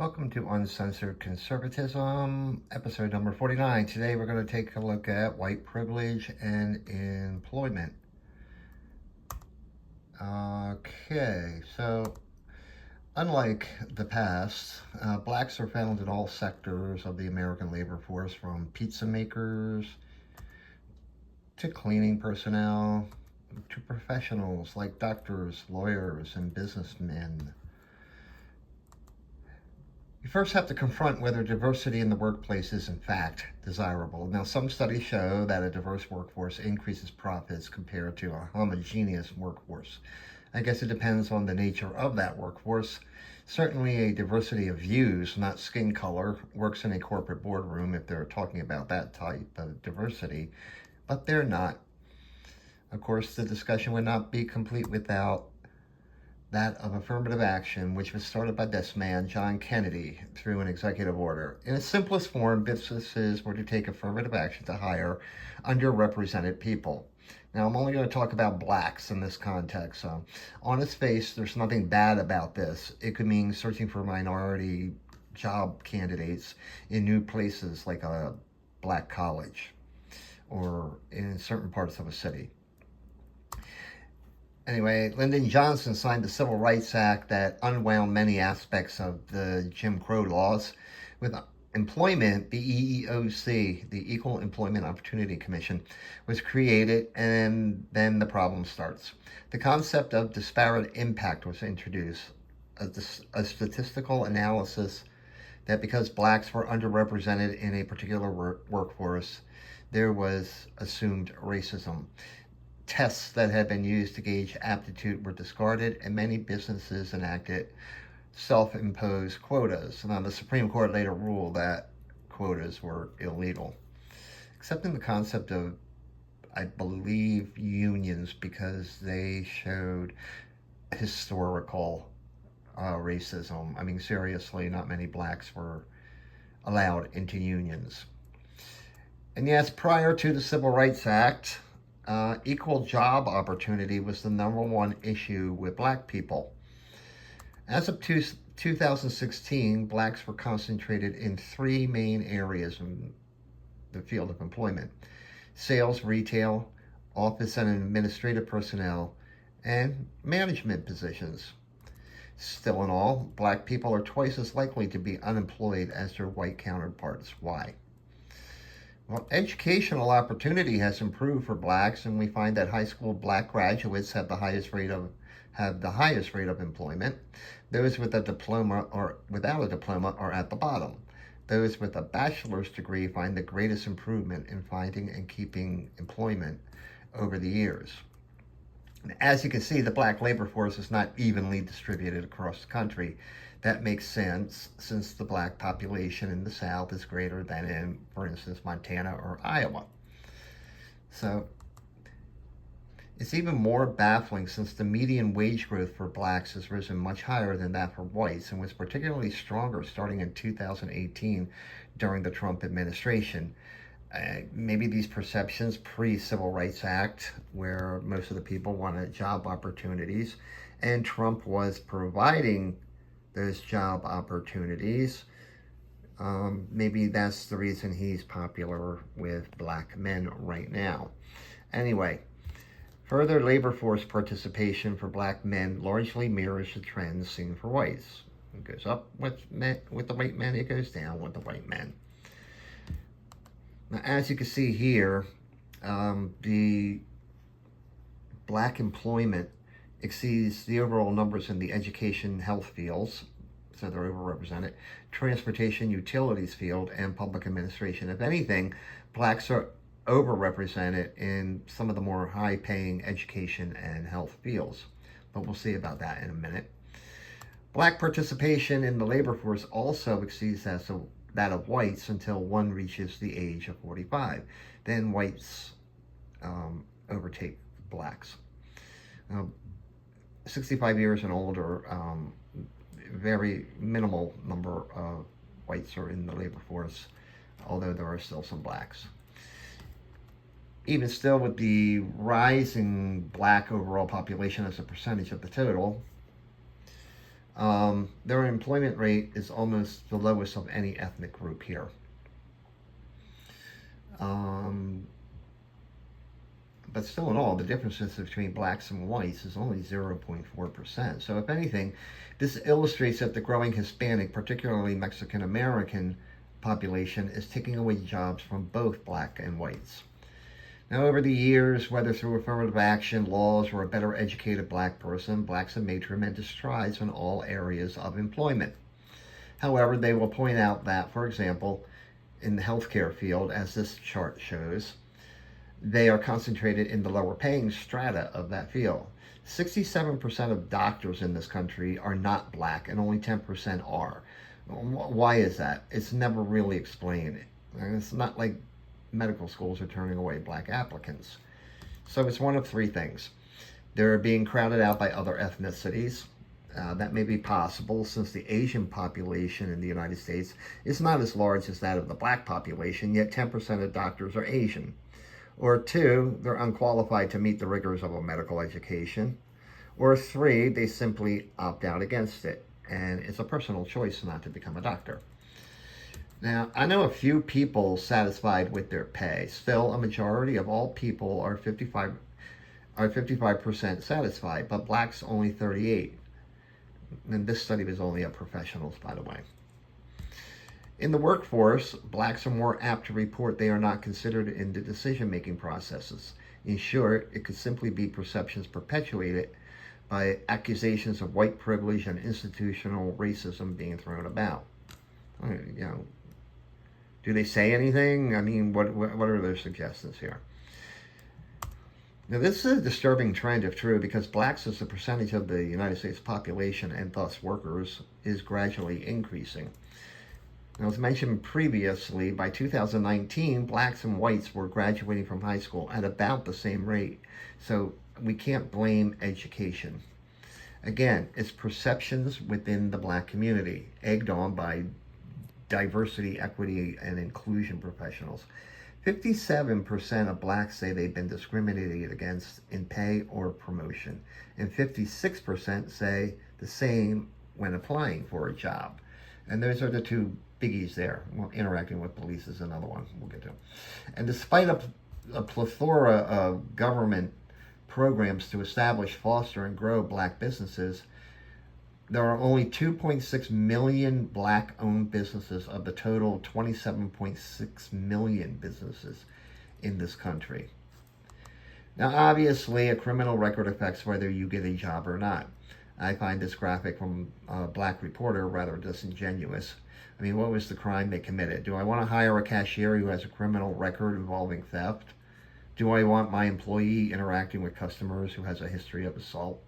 Welcome to Uncensored Conservatism, episode number 49. Today we're going to take a look at white privilege and employment. Okay, so unlike the past, blacks are found in all sectors of the American labor force, from pizza makers to cleaning personnel to professionals like doctors, lawyers, and businessmen. You first have to confront whether diversity in the workplace is in fact desirable. Now, some studies show that a diverse workforce increases profits compared to a homogeneous workforce. I guess it depends on the nature of that workforce. Certainly, a diversity of views, not skin color, works in a corporate boardroom if they're talking about that type of diversity, but they're not. Of course, the discussion would not be complete without that of affirmative action, which was started by this man, John Kennedy, through an executive order. In its simplest form, businesses were to take affirmative action to hire underrepresented people. Now, I'm only going to talk about blacks in this context. On its face, there's nothing bad about this. It could mean searching for minority job candidates in new places like a black college or in certain parts of a city. Anyway, Lyndon Johnson signed the Civil Rights Act that unwound many aspects of the Jim Crow laws. With employment, the EEOC, the Equal Employment Opportunity Commission, was created, and then the problem starts. The concept of disparate impact was introduced, a statistical analysis that because blacks were underrepresented in a particular workforce, there was assumed racism. Tests that had been used to gauge aptitude were discarded, and many businesses enacted self-imposed quotas. Now, the Supreme Court later ruled that quotas were illegal. Accepting the concept of, I believe, unions because they showed historical racism. I mean, seriously, not many blacks were allowed into unions. And yes, prior to the Civil Rights Act, equal job opportunity was the number one issue with black people. As of 2016, blacks were concentrated in three main areas in the field of employment: sales, retail, office and administrative personnel, and management positions. Still in all, black people are twice as likely to be unemployed as their white counterparts. Why? Well, educational opportunity has improved for blacks, and we find that high school black graduates have the highest rate of employment. Those with a diploma or without a diploma are at the bottom. Those with a bachelor's degree find the greatest improvement in finding and keeping employment over the years. As you can see, the black labor force is not evenly distributed across the country. That makes sense since the black population in the South is greater than in, for instance, Montana or Iowa. So it's even more baffling since the median wage growth for blacks has risen much higher than that for whites and was particularly stronger starting in 2018 during the Trump administration. Maybe these perceptions pre-Civil Rights Act, where most of the people wanted job opportunities, and Trump was providing those job opportunities. Maybe that's the reason he's popular with black men right now. Anyway, further labor force participation for black men largely mirrors the trends seen for whites. It goes up with the white men, it goes down with the white men. Now, as you can see here, the black employment exceeds the overall numbers in the education health fields, so they're overrepresented, transportation utilities field, and public administration. If anything, blacks are overrepresented in some of the more high-paying education and health fields, but we'll see about that in a minute. Black participation in the labor force also exceeds that of whites until one reaches the age of 45. Then whites overtake blacks. 65 years and older, very minimal number of whites are in the labor force, although there are still some blacks. Even still, with the rising black overall population as a percentage of the total, Their employment rate is almost the lowest of any ethnic group here. Um, but still in all, the differences between blacks and whites is only 0.4%. So if anything, this illustrates that the growing Hispanic, particularly Mexican American population, is taking away jobs from both black and whites. Now, over the years, whether through affirmative action, laws, or a better educated black person, blacks have made tremendous strides in all areas of employment. However, they will point out that, for example, in the healthcare field, as this chart shows, they are concentrated in the lower paying strata of that field. 67% of doctors in this country are not black, and only 10% are. Why is that? It's never really explained. And it's not like medical schools are turning away black applicants. So it's one of three things. They're being crowded out by other ethnicities. That may be possible since the Asian population in the United States is not as large as that of the black population, yet 10% of doctors are Asian. Or two, they're unqualified to meet the rigors of a medical education. Or three, they simply opt out against it, and it's a personal choice not to become a doctor. Now, I know a few people satisfied with their pay. Still, a majority of all people are 55% satisfied, but blacks only 38. And this study was only of professionals, by the way. In the workforce, blacks are more apt to report they are not considered in the decision-making processes. In short, it could simply be perceptions perpetuated by accusations of white privilege and institutional racism being thrown about. You know, do they say anything? I mean, what are their suggestions here? Now, this is a disturbing trend if true, because blacks as a percentage of the United States population and thus workers is gradually increasing. Now, as mentioned previously, by 2019, blacks and whites were graduating from high school at about the same rate. So we can't blame education. Again, it's perceptions within the black community, egged on by diversity, equity, and inclusion professionals. 57% of blacks say they've been discriminated against in pay or promotion, and 56% say the same when applying for a job. And those are the two biggies there. Well, interacting with police is another one we'll get to. And despite a plethora of government programs to establish, foster, and grow black businesses, there are only 2.6 million black-owned businesses of the total 27.6 million businesses in this country. Now, obviously, a criminal record affects whether you get a job or not. I find this graphic from a black reporter rather disingenuous. I mean, what was the crime they committed? Do I want to hire a cashier who has a criminal record involving theft? Do I want my employee interacting with customers who has a history of assault?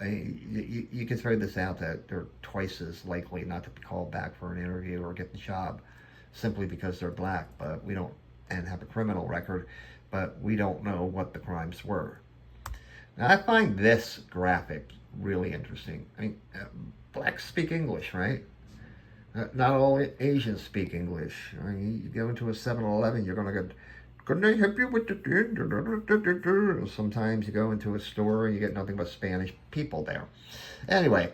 You can throw this out that they're twice as likely not to be called back for an interview or get the job simply because they're black, but we don't, and have a criminal record, but we don't know what the crimes were. Now, I find this graphic really interesting. I mean, blacks speak English, right? Not all Asians speak English. I mean, you go into a 7-Eleven, you're going to get, "Can I help you with the..." Sometimes you go into a store and you get nothing but Spanish people there. Anyway,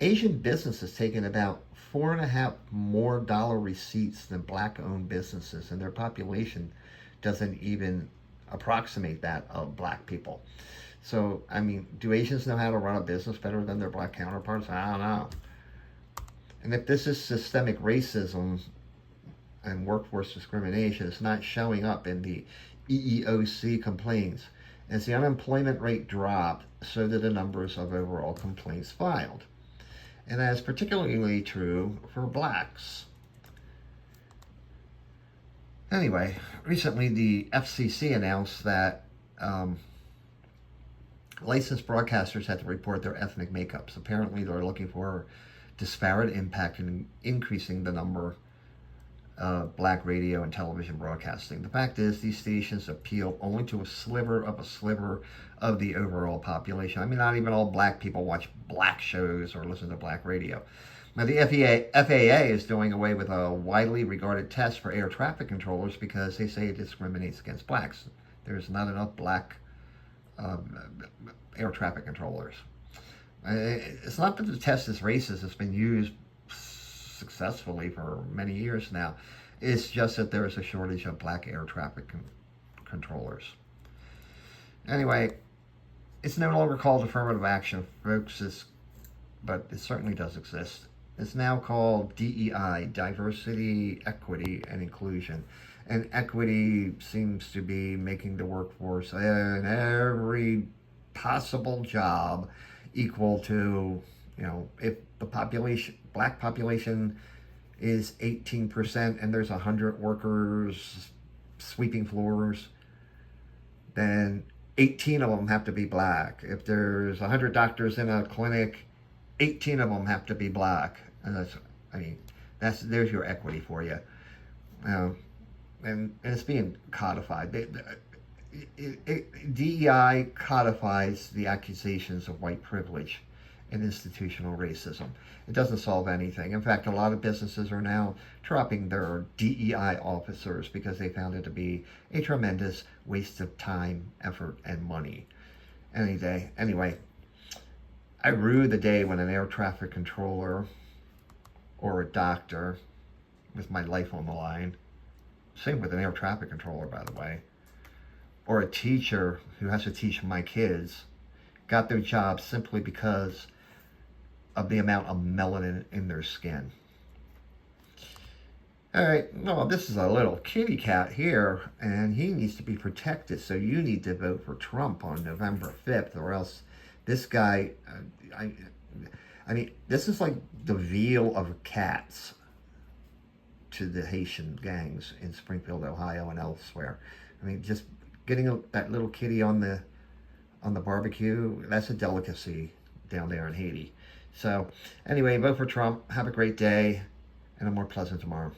Asian businesses taking about $4.5 more receipts than black-owned businesses, and their population doesn't even approximate that of black people. So, I mean, do Asians know how to run a business better than their black counterparts? I don't know. And if this is systemic racism and workforce discrimination, it's not showing up in the EEOC complaints. As the unemployment rate dropped, so did the numbers of overall complaints filed. And that is particularly true for blacks. Anyway, recently the FCC announced that licensed broadcasters had to report their ethnic makeups. Apparently they're looking for disparate impact in increasing the number of black radio and television broadcasting. The fact is, these stations appeal only to a sliver of the overall population. I mean, not even all black people watch black shows or listen to black radio. Now, the FAA is doing away with a widely regarded test for air traffic controllers because they say it discriminates against blacks. There's not enough black air traffic controllers. It's not that the test is racist. It's been used successfully for many years now. It's just that there's a shortage of black air traffic controllers. Anyway, it's no longer called affirmative action, folks, but it certainly does exist. It's now called DEI, diversity, equity, and inclusion. And equity seems to be making the workforce in every possible job equal to, if the black population is 18% and there's 100 workers sweeping floors, then 18 of them have to be black. If there's 100 doctors in a clinic, 18 of them have to be black. And there's your equity for you. And it's being codified. DEI codifies the accusations of white privilege and institutional racism. It doesn't solve anything. In fact, a lot of businesses are now dropping their DEI officers because they found it to be a tremendous waste of time, effort, and money. Anyway, I rue the day when an air traffic controller or a doctor, with my life on the line, same with an air traffic controller, by the way, or a teacher who has to teach my kids, got their job simply because of the amount of melanin in their skin. All right, well, this is a little kitty cat here, and he needs to be protected, so you need to vote for Trump on November 5th, or else this guy, this is like the veal of cats to the Haitian gangs in Springfield, Ohio, and elsewhere. Just getting that little kitty on the barbecue, that's a delicacy down there in Haiti. So anyway, vote for Trump. Have a great day and a more pleasant tomorrow.